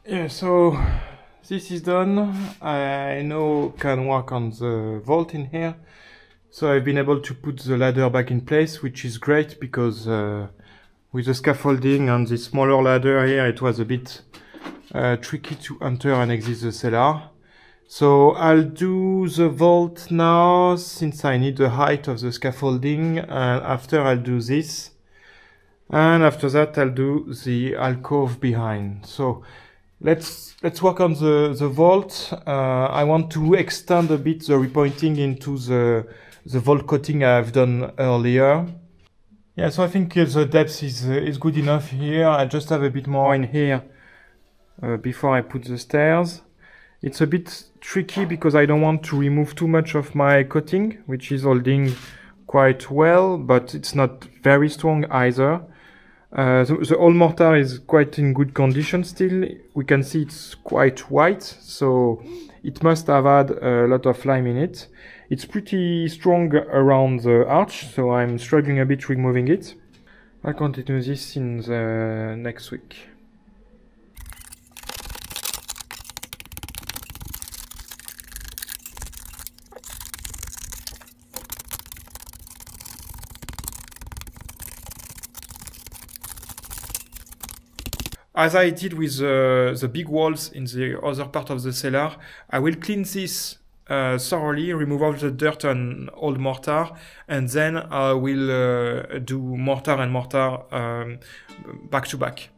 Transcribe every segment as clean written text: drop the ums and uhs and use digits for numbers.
Yeah, so this is done. I now can work on the vault in here. So I've been able to put the ladder back in place, which is great because with the scaffolding and the smaller ladder here, it was a bit tricky to enter and exit the cellar. So I'll do the vault now since I need the height of the scaffolding, and after I'll do this. And after that I'll do the alcove behind. So let's work on the vault. I want to extend a bit the repointing into the vault coating I've done earlier. Yeah, so I think the depth is good enough here. I just have a bit more in here before I put the stairs. It's a bit tricky because I don't want to remove too much of my coating, which is holding quite well, but it's not very strong either. The old mortar is quite in good condition still. We can see it's quite white, so it must have had a lot of lime in it. It's pretty strong around the arch, so I'm struggling a bit removing it. I'll continue this in the next week. As I did with the big walls in the other part of the cellar, I will clean this thoroughly, remove all the dirt and old mortar, and then I will do mortar and mortar back to back.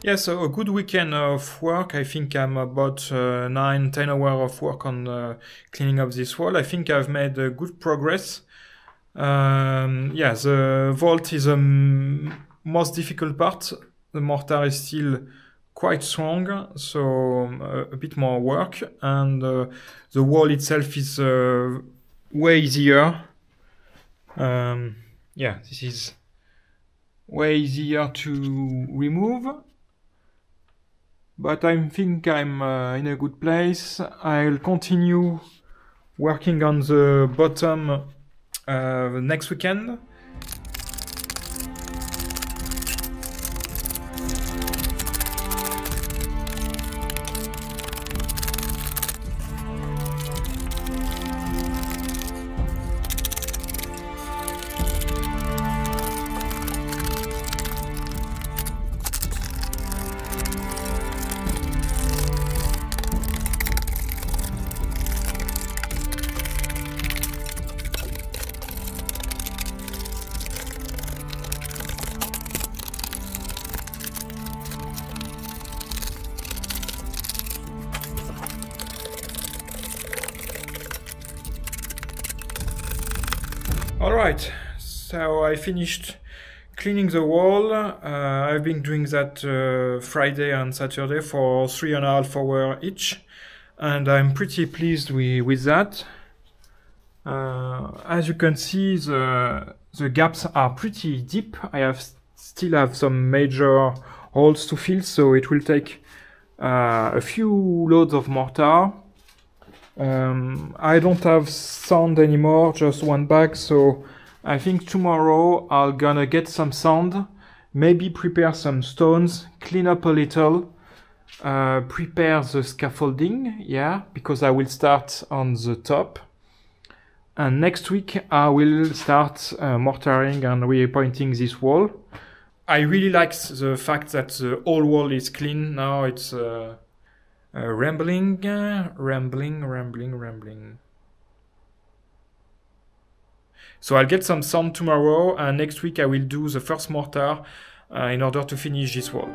Yeah, so a good weekend of work. I think I'm about 9-10 hours of work on cleaning up this wall. I think I've made good progress. Yeah, the vault is the most difficult part. The mortar is still quite strong, so a bit more work. And the wall itself is way easier. Yeah, this is way easier to remove. But I think I'm in a good place. I'll continue working on the bottom next weekend. Alright, so I finished cleaning the wall. I've been doing that Friday and Saturday for 3.5 hours each, and I'm pretty pleased with that. As you can see, the gaps are pretty deep. I still have some major holes to fill, so it will take a few loads of mortar. I don't have sand anymore, just one bag, so I think tomorrow I'm gonna get some sand, maybe prepare some stones, clean up a little, prepare the scaffolding, yeah, because I will start on the top. And next week I will start mortaring and repointing this wall. I really like the fact that the whole wall is clean now. It's rambling. So I'll get some sand tomorrow, and next week I will do the first mortar in order to finish this wall.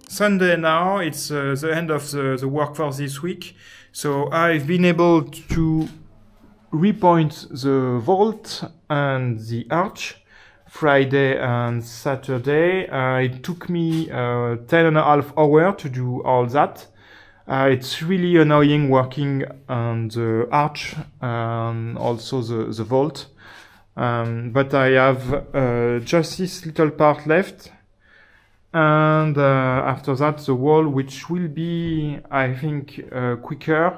Sunday now, it's the end of the work for this week, so I've been able to repoint the vault and the arch Friday and Saturday. It took me 10.5 hours to do all that. It's really annoying working on the arch and also the vault, but I have just this little part left. And after that the wall, which will be, I think, quicker.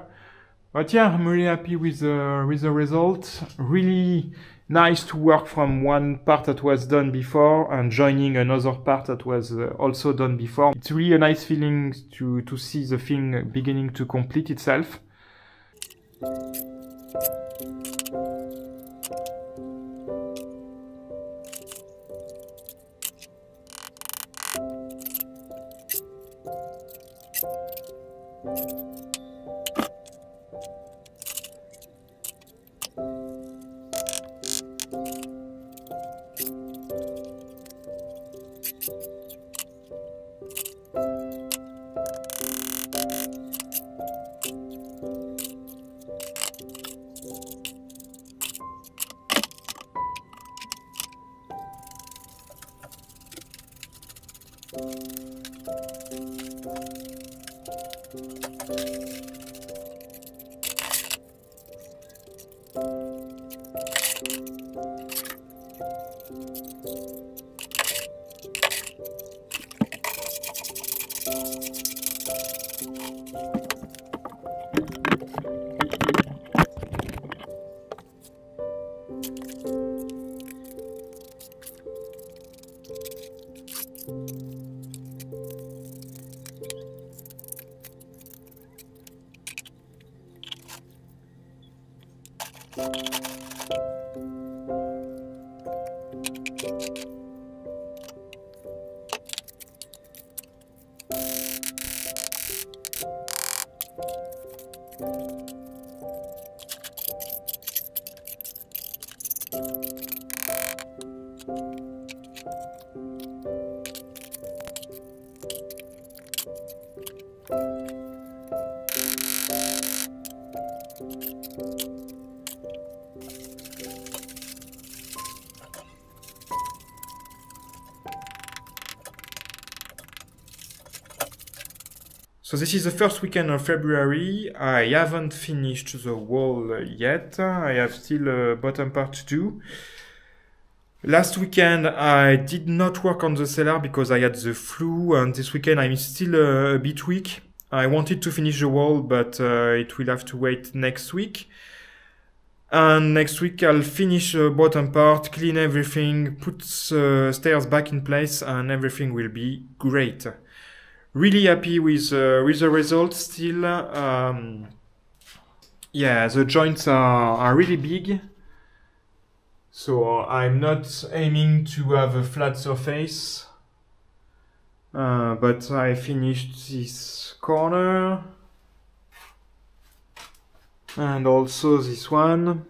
But yeah, I'm really happy with the result. Really nice to work from one part that was done before and joining another part that was also done before. It's really a nice feeling to see the thing beginning to complete itself. So this is the first weekend of February. I haven't finished the wall yet. I have still a bottom part to do. Last weekend I did not work on the cellar because I had the flu, and this weekend I'm still a bit weak. I wanted to finish the wall, but it will have to wait next week. And next week I'll finish the bottom part, clean everything, put stairs back in place, and everything will be great. Really happy with the results still. Yeah, the joints are really big. So I'm not aiming to have a flat surface. But I finished this corner. And also this one.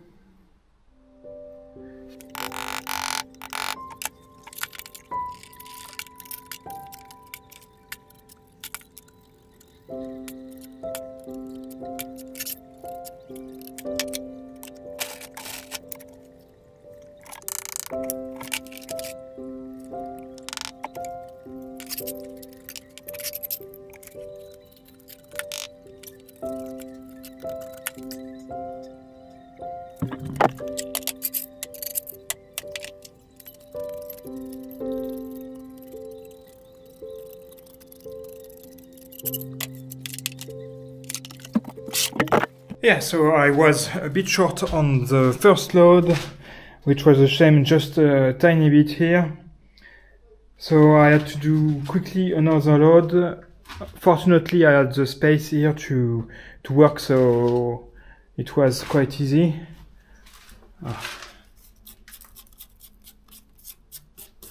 Yeah, so I was a bit short on the first load, which was a shame, just a tiny bit here. So I had to do quickly another load. Fortunately, I had the space here to work, so it was quite easy.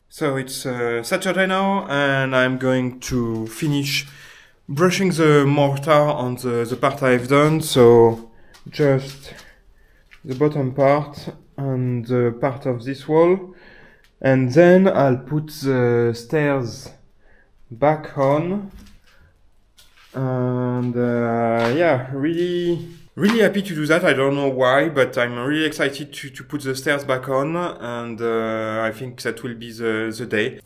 So it's Saturday now, and I'm going to finish brushing the mortar on the part I've done. So just the bottom part and the part of this wall, and then I'll put the stairs back on. And yeah, really happy to do that. I don't know why, but I'm really excited to put the stairs back on, and I think that will be the day.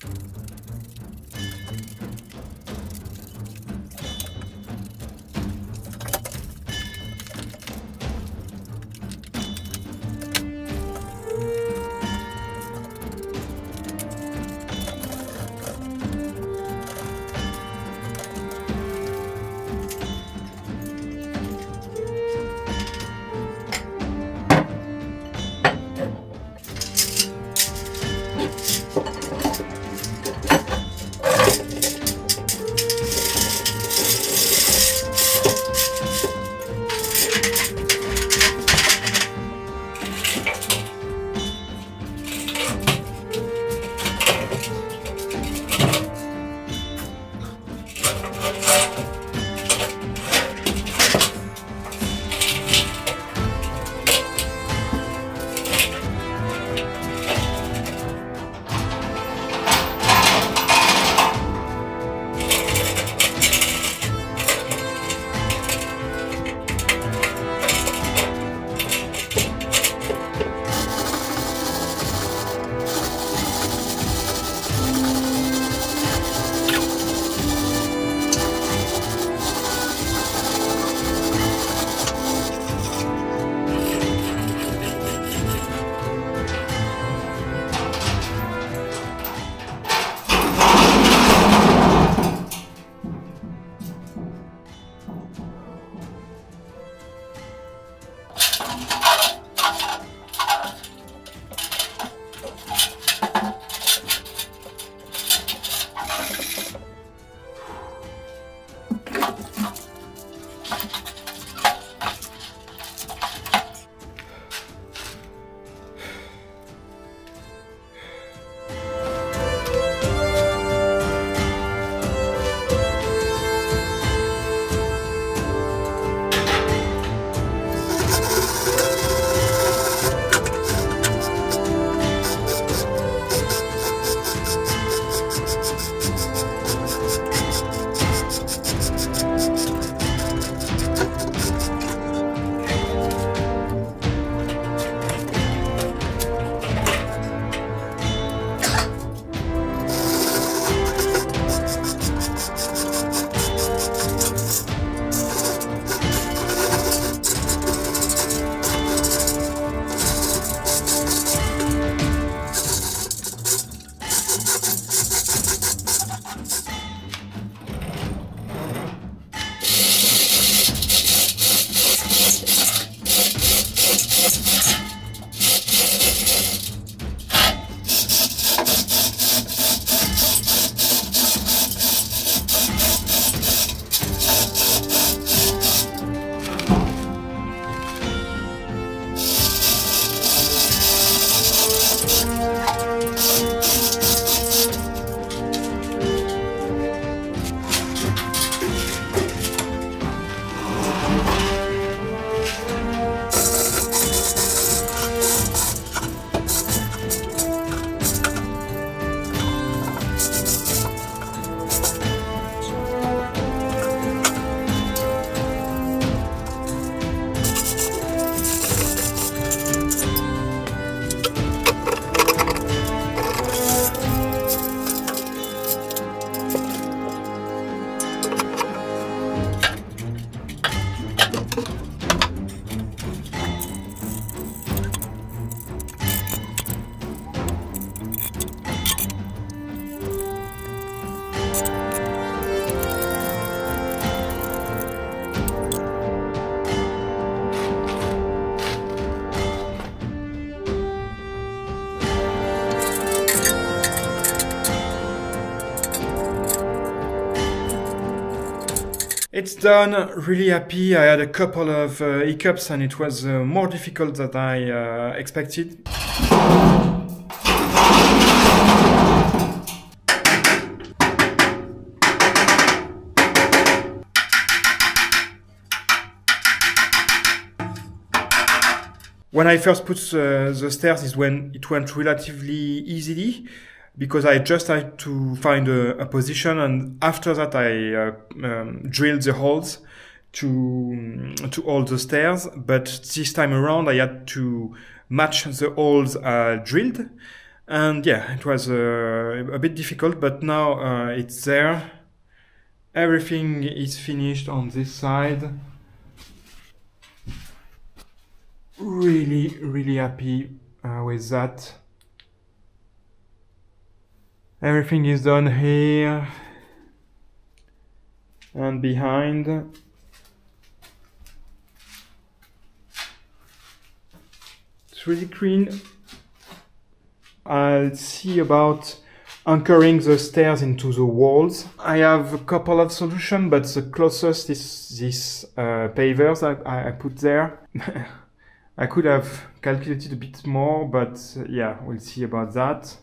It's done, really happy. I had a couple of hiccups and it was more difficult than I expected. When I first put the stairs is when it went relatively easily, because I just had to find a position, and after that I drilled the holes to all the stairs. But this time around I had to match the holes drilled, and yeah, it was a bit difficult, but now it's there. Everything is finished on this side. Really happy with that. Everything is done here and behind. It's really clean. I'll see about anchoring the stairs into the walls. I have a couple of solutions, but the closest is this pavers I put there. I could have calculated a bit more, but yeah, we'll see about that.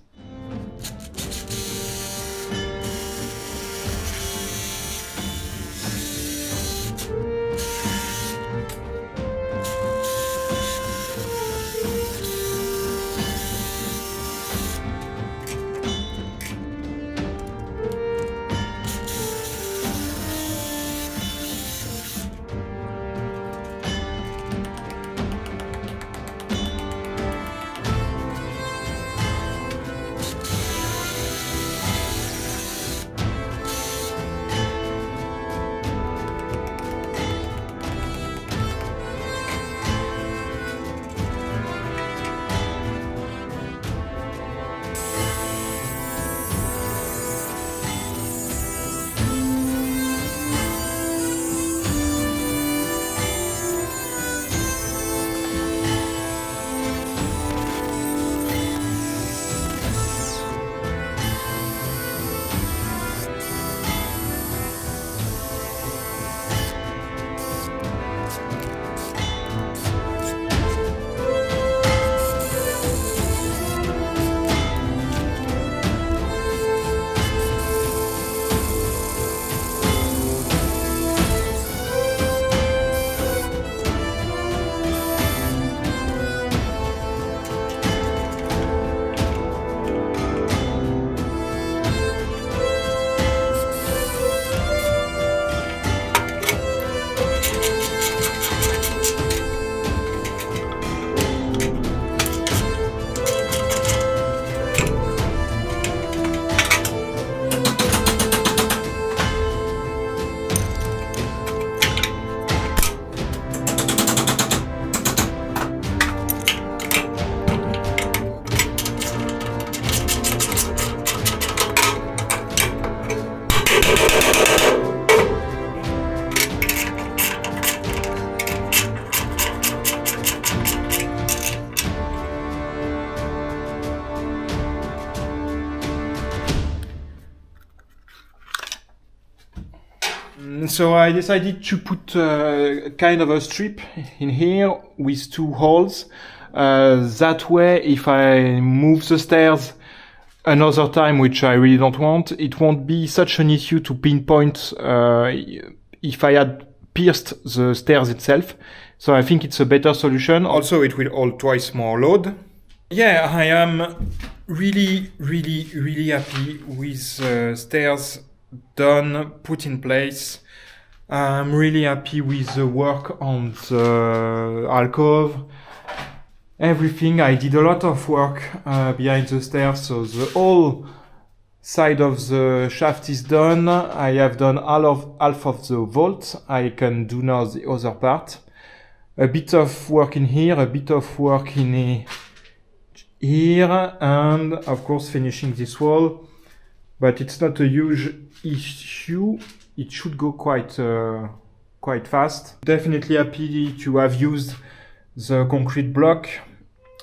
So I decided to put kind of a strip in here with two holes. That way, if I move the stairs another time, which I really don't want, it won't be such an issue to pinpoint if I had pierced the stairs itself. So I think it's a better solution. Also, it will hold twice more load. Yeah, I am really happy with the stairs done, put in place. I'm really happy with the work on the alcove. Everything, I did a lot of work behind the stairs, so the whole side of the shaft is done. I have done half of the vault. I can do now the other part. A bit of work in here, a bit of work in here, and of course finishing this wall. But it's not a huge issue. It should go quite fast. Definitely happy to have used the concrete block.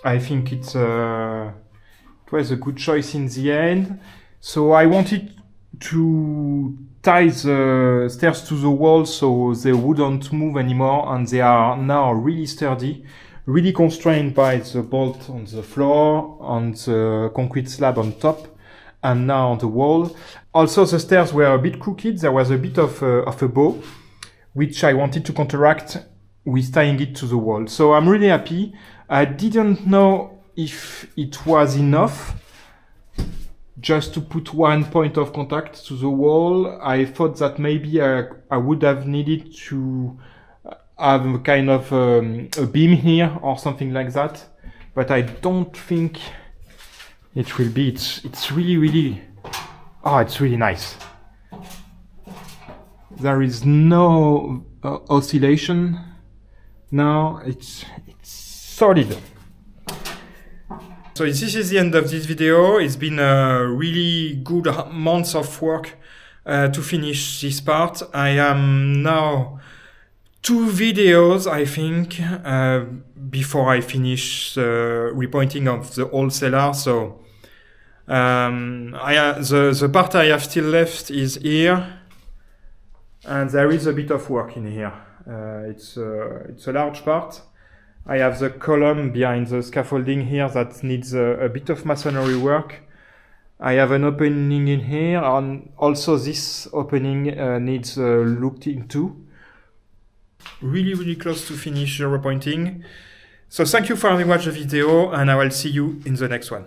I think it was a good choice in the end. So I wanted to tie the stairs to the wall so they wouldn't move anymore, and they are now really sturdy, really constrained by the bolt on the floor, on the concrete slab on top, and now on the wall. Also, the stairs were a bit crooked. There was a bit of a bow, which I wanted to counteract with tying it to the wall. So I'm really happy. I didn't know if it was enough just to put one point of contact to the wall. I thought that maybe I would have needed to have a kind of a beam here or something like that, but I don't think it will be. It's really it's really nice. There is no oscillation now. It's solid. So this is the end of this video. It's been a really good months of work to finish this part. I am now 2 videos, I think, before I finish the repointing of the whole cellar. So the part I have still left is here, and there is a bit of work in here. It's a large part. I have the column behind the scaffolding here that needs a bit of masonry work. I have an opening in here, and also this opening needs looked into. Really close to finish the repointing. So thank you for having watched the video, and I will see you in the next one.